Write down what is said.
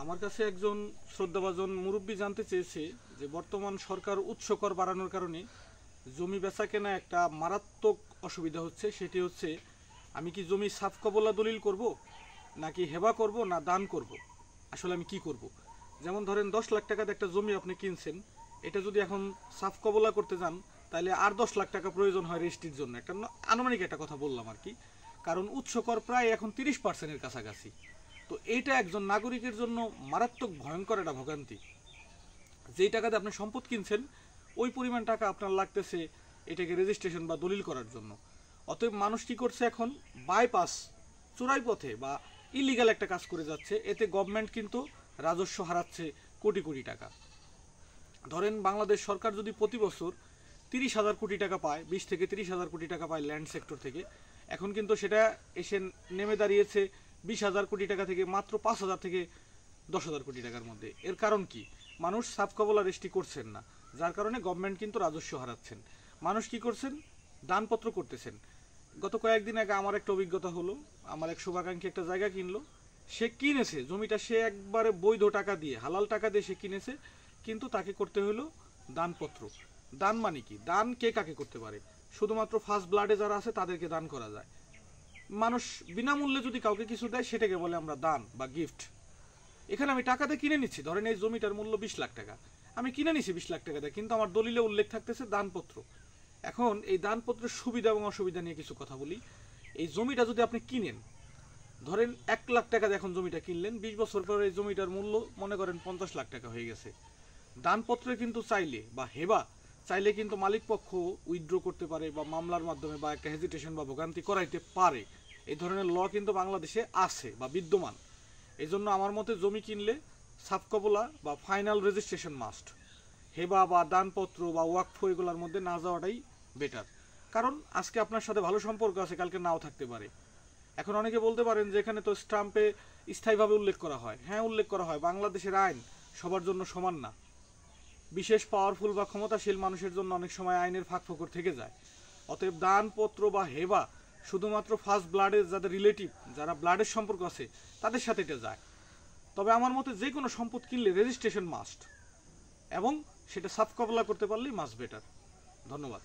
আমার কাছে একজন শ্রদ্ধাভাজন মুরব্বী জানতে চেয়েছে যে বর্তমান সরকার উৎস কর বাড়ানোর কারণে জমি বেচা কেনা একটা মারাত্মক অসুবিধা হচ্ছে। সেটি হচ্ছে, আমি কি জমি সাফ কবলা দলিল করব, নাকি হেবা করব, না দান করব? আসলে আমি কি করব? যেমন ধরেন 10 লাখ টাকাতে একটা জমি আপনি কিনছেন, এটা যদি এখন সাফ কবলা করতে যান তাহলে আর 10 লাখ টাকা প্রয়োজন হয় রেজিস্ট্রির জন্য। একটা আনুমানিক একটা কথা বললাম আর কি, কারণ উৎস কর প্রায় এখন 30%-এর কাছাকাছি। তো এইটা একজন নাগরিকের জন্য মারাত্মক ভয়ঙ্কর একটা ভোগান্তি। যেই টাকাতে আপনি সম্পদ কিনছেন ওই পরিমাণ টাকা আপনার লাগতেছে এটাকে রেজিস্ট্রেশন বা দলিল করার জন্য। অতএব মানুষ কি করছে এখন, বাইপাস, চোরাই পথে বা ইলিগাল একটা কাজ করে যাচ্ছে। এতে গভর্নমেন্ট কিন্তু রাজস্ব হারাচ্ছে কোটি কোটি টাকা। ধরেন বাংলাদেশ সরকার যদি প্রতি বছর 30,000 কোটি টাকা পায়, 20 থেকে 30,000 কোটি টাকা পায় ল্যান্ড সেক্টর থেকে, এখন কিন্তু সেটা এসে নেমে দাঁড়িয়েছে 20,000 কোটি টাকা থেকে মাত্র 5,000 থেকে 10,000 কোটি টাকার মধ্যে। এর কারণ কি? মানুষ সাফ কবলা রেজিস্ট্রি করছেন না, যার কারণে গভর্নমেন্ট কিন্তু রাজস্ব হারাচ্ছেন। মানুষ কি করছেন, দানপত্র করতেছেন। গত কয়েকদিন আগে আমার একটা অভিজ্ঞতা হলো, আমার এক শুভাকাঙ্ক্ষী একটা জায়গা কিনলো। সে কিনেছে জমিটা, সে একবারে বৈধ টাকা দিয়ে, হালাল টাকা দিয়ে সে কিনেছে, কিন্তু তাকে করতে হলো দানপত্র। দান মানে কি? দান কে কাকে করতে পারে? শুধুমাত্র ফার্স্ট ব্লাডে যারা আছে তাদেরকে দান করা যায়। মানুষ বিনামূল্যে যদি কাউকে কিছু দেয় সেটাকে বলে আমরা দান বা গিফট। এখানে আমি টাকাতে কিনে নিচ্ছি, ধরেন এই জমিটার মূল্য 20 লাখ টাকা, আমি কিনে নিচ্ছি 20 লাখ টাকা দিয়ে, কিন্তু আমার দলিলে উল্লেখ থাকতেছে দানপত্র। এখন এই দানপত্রের সুবিধা এবং অসুবিধা নিয়ে কিছু কথা বলি। এই জমিটা যদি আপনি কিনেন, ধরেন 1 লাখ টাকা দিয়ে এখন জমিটা কিনলেন, 20 বছর পরে এই জমিটার মূল্য মনে করেন 50 লাখ টাকা হয়ে গেছে। দানপত্রে কিন্তু চাইলে বা হেবা চাইলে কিন্তু মালিক পক্ষ উইথড্র করতে পারে বা মামলার মাধ্যমে বা একটা হেজিটেশন বা ভোগান্তি করাইতে পারে। এই ধরনের ল কিন্তু বাংলাদেশে আছে বা বিদ্যমান। এই জন্য আমার মতে জমি কিনলে সাফ কবলা বা ফাইনাল রেজিস্ট্রেশন মাস্ট। হেবা বা দানপত্র বা ওয়াকফ এগুলোর মধ্যে না যাওয়াটাই বেটার। কারণ আজকে আপনার সাথে ভালো সম্পর্ক আছে, কালকে নাও থাকতে পারে। এখন অনেকে বলতে পারেন যে এখানে তো স্টাম্পে স্থায়ীভাবে উল্লেখ করা হয়। হ্যাঁ, উল্লেখ করা হয়। বাংলাদেশের আইন সবার জন্য সমান না। বিশেষ পাওয়ারফুল বা ক্ষমতাশীল মানুষের জন্য অনেক সময় আইনের ফাঁকফোকর থেকে যায়। অতএব দানপত্র বা হেবা শুধুমাত্র ফার্স্ট ব্লাডের যাদের রিলেটিভ, যারা ব্লাডের সম্পর্ক আছে তাদের সাথে এটা যায়। তবে আমার মতে যে কোনো সম্পদ কিনলে রেজিস্ট্রেশন মাস্ট, এবং সেটা সাফ কবলা করতে পারলেই মাস্ট বেটার। ধন্যবাদ।